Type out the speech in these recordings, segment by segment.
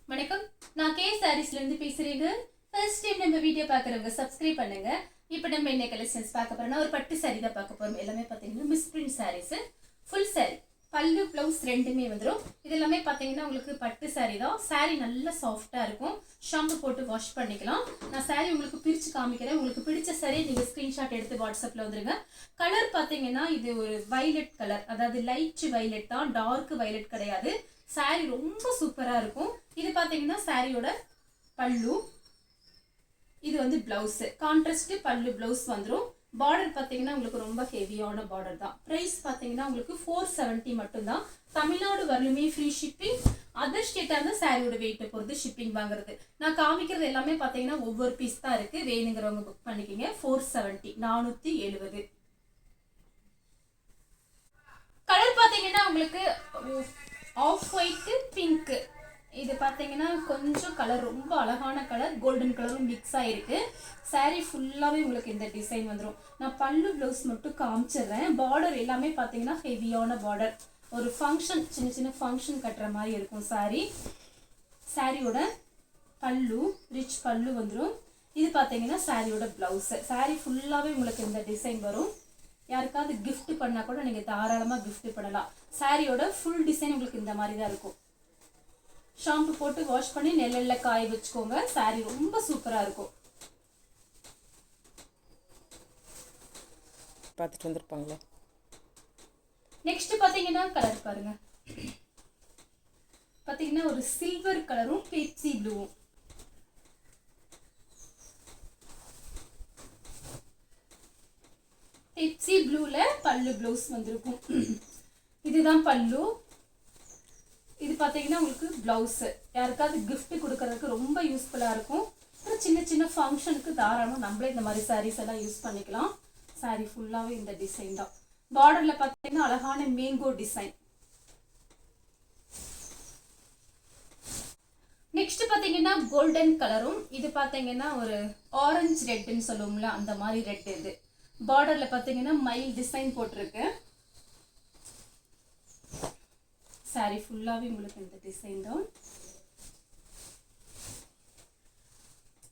வணக்கம், நான் கே சாரீஸ்ல இருந்து பேசுறேங்க. ஃபர்ஸ்ட் டைம் நம்ம வீடியோ பார்க்குறவங்க சப்ஸ்கிரைப் பண்ணுங்க. இப்போ நம்ம என்ன கலெக்ஷன்ஸ் பார்க்க போறோம்னா ஒரு பட்டு சாரி தான் பார்க்க போறோம். எல்லாமே பார்த்தீங்கன்னா miss print sarees, full saree, pallu blouse ரெண்டுமே வந்துடும். இது எல்லாமே பார்த்தீங்கன்னா உங்களுக்கு பட்டு சாரி தான். சாரி நல்லா சாஃப்டா இருக்கும். ஷாம்பு போட்டு வாஷ் பண்ணிக்கலாம். நான் சாரி உங்களுக்கு பிரிச்சு காமிக்கிறேன். உங்களுக்கு பிடிச்ச சாரியை நீங்க ஸ்கிரீன்ஷாட் எடுத்து வாட்ஸ்அப்ல வந்துருங்க. கலர் பார்த்தீங்கன்னா இது ஒரு வைலட் கலர், அதாவது லைட் வைலட் தான், டார்க் வைலட் கிடையாது. சாரி ரொம்ப சூப்பரா இருக்கும். இது பாத்தீங்கன்னா சாரியோட பல்லு, இது வந்து பிளவுஸ், கான்ட்ராஸ்ட் பல்லு பிளவுஸ் வந்துடும். பார்டர் பாத்தீங்கன்னா உங்களுக்கு ரொம்ப ஹெவியான பார்டர் தான். பிரைஸ் பாத்தீங்கன்னா உங்களுக்கு 470 மட்டும் தான். தமிழ்நாடு வரலுமே ஃப்ரீ ஷிப்பிங். அதர் ஸ்டேட்டா இருந்தா சாரியோட வெயிட்டை பொறுத்து ஷிப்பிங் வாங்குறது. நான் காமிக்கிறது எல்லாமே பாத்தீங்கன்னா ஒவ்வொரு பீஸ் தான் இருக்கு. வேணுங்கிறவங்க புக் பண்ணிக்கங்க. 470, 470. கலர் பாத்தீங்கன்னா உங்களுக்கு ஆஃப் ஒயிட் பிங்க். இது பார்த்தீங்கன்னா கொஞ்சம் கலர் ரொம்ப அழகான கலர், கோல்டன் கலரும் மிக்ஸ் ஆயிருக்கு. சாரி ஃபுல்லாகவே உங்களுக்கு இந்த டிசைன் வந்துடும். நான் பல்லு ப்ளவுஸ் மட்டும் காமிச்சிடுறேன். பார்டர் எல்லாமே பார்த்தீங்கன்னா ஹெவியான பார்டர். ஒரு ஃபங்க்ஷன், சின்ன சின்ன ஃபங்க்ஷன் கட்டுற மாதிரி இருக்கும் சாரி. சாரியோட பல்லு ரிச் பல்லு வந்துடும். இது பார்த்தீங்கன்னா சாரியோட பிளவுஸ். சாரி ஃபுல்லாகவே உங்களுக்கு இந்த டிசைன் வரும். யாருக்காவது கிஃப்ட் பண்ணா கூட நீங்க தாராளமா கிஃப்ட் பண்ணலாம். சாரியோட ஃபுல் டிசைன் உங்களுக்கு இந்த மாதிரி தான் இருக்கும். ஷாம்பு போட்டு வாஷ் பண்ணி நெல்லில் காய வச்சுக்கோங்க. சாரி ரொம்ப சூப்பரா இருக்கும். பார்த்துட்டு வந்திருப்பாங்களே. நெக்ஸ்ட் பாத்தீங்கன்னா கலர் பாருங்க. பாத்தீங்கன்னா ஒரு சில்வர் கலரும் பெப்சி ப்ளூவும். பெப்சி ப்ளூல பல்லு ப்ளவுஸ் வந்திருக்கும். இதுதான் பல்லு. இது பார்த்தீங்கன்னா உங்களுக்கு பிளவுஸ். யாருக்காவது கிஃப்ட் கொடுக்கறதுக்கு ரொம்ப யூஸ்ஃபுல்லா இருக்கும். சின்ன சின்ன ஃபங்க்ஷனுக்கு தாராளமாக நம்மளே இந்த மாதிரி சாரீஸ் எல்லாம் யூஸ் பண்ணிக்கலாம். சாரி ஃபுல்லாகவே இந்த டிசைன் தான். பார்டர்ல பார்த்தீங்கன்னா அழகான மேங்கோ டிசைன். நெக்ஸ்ட் பார்த்தீங்கன்னா கோல்டன் கலரும், இது பார்த்தீங்கன்னா ஒரு ஆரஞ்சு ரெட்னு சொல்லுவோம்ல அந்த மாதிரி ரெட். இது பார்டர்ல பார்த்தீங்கன்னா மைல் டிசைன் போட்டிருக்கு. சாரி ஃபுல்லாவே உங்களுக்கு இந்த டிசைன் தான்.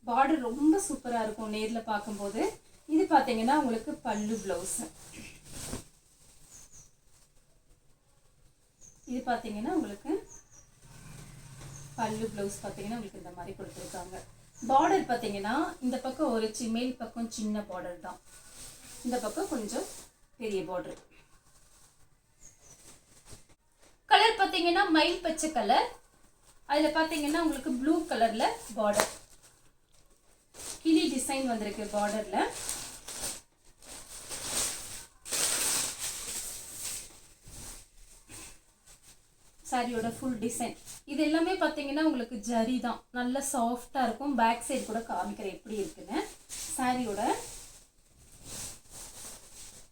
பார்டர் ரொம்ப சூப்பரா இருக்கும் நேர்ல பார்க்கும்போது. இது பாத்தீங்கன்னா உங்களுக்கு பல்லு பிளவுஸ். இது பாத்தீங்கன்னா உங்களுக்கு பல்லு பிளவுஸ் பாத்தீங்கன்னா உங்களுக்கு இந்த மாதிரி கொடுத்துருக்காங்க. பார்டர் பாத்தீங்கன்னா இந்த பக்கம் ஒரு மேல் பக்கம் சின்ன பார்டர் தான், இந்த பக்கம் கொஞ்சம் பெரிய பார்டர். கலர் பாத்தீங்கன்னா மயில் பச்சை கலர். அதுல பாத்தீங்கன்னா உங்களுக்கு ப்ளூ கலர்ல பார்டர், கிளி டிசைன் வந்திருக்கு பார்டர்ல. சாரியோட ஃபுல் டிசைன். இது எல்லாமே பாத்தீங்கன்னா உங்களுக்கு ஜரி தான், நல்ல சாஃப்டா இருக்கும். பேக் சைடு கூட காமிக்கிறேன் எப்படி இருக்குன்னு. சாரியோட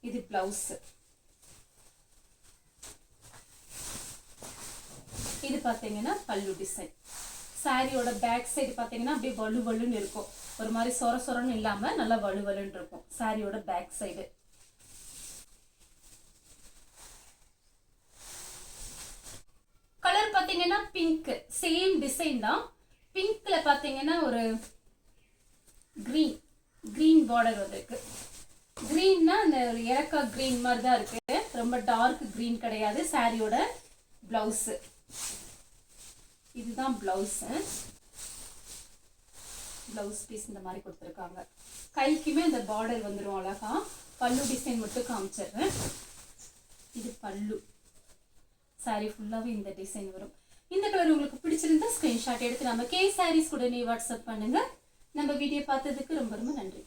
இது பிளவுஸ். இது பாத்தீங்கன்னா பல்லு டிசைன். சாரியோட பேக் சைடு பாத்தீங்கன்னா அப்படியே வலு வலுன்னு இருக்கும். ஒரு மாதிரி சொர சொரன்னு இல்லாம நல்லா வலு வலுன்னு இருக்கும் சாரியோட பேக் சைடு. கலர் பாத்தீங்கன்னா பிங்க், சேம் டிசைன் தான். பிங்க்ல பாத்தீங்கன்னா ஒரு கிரீன் பார்டர் வந்திருக்கு. கிரீன்னா அந்த இறக்கா கிரீன் மாதிரி தான் இருக்கு, ரொம்ப டார்க் கிரீன் கிடையாது. சாரியோட பிளவுஸ் இதுதான் பிளவுஸ். பிளவுஸ் பீஸ் இந்த மாதிரி கொடுத்துருக்காங்க. கைக்குமே அந்த பார்டர் வந்துடும் அழகா. பல்லு டிசைன் மட்டும் காமிச்சிடுறேன். இது பல்லு. சாரி ஃபுல்லாவே இந்த டிசைன் வரும். இந்த கலர் உங்களுக்கு பிடிச்சிருந்தா ஸ்கிரீன்ஷாட் எடுத்து நம்ம கே சாரீஸ் கூட நீ வாட்ஸ்அப் பண்ணுங்க. நம்ம வீடியோ பார்த்ததுக்கு ரொம்ப ரொம்ப நன்றி.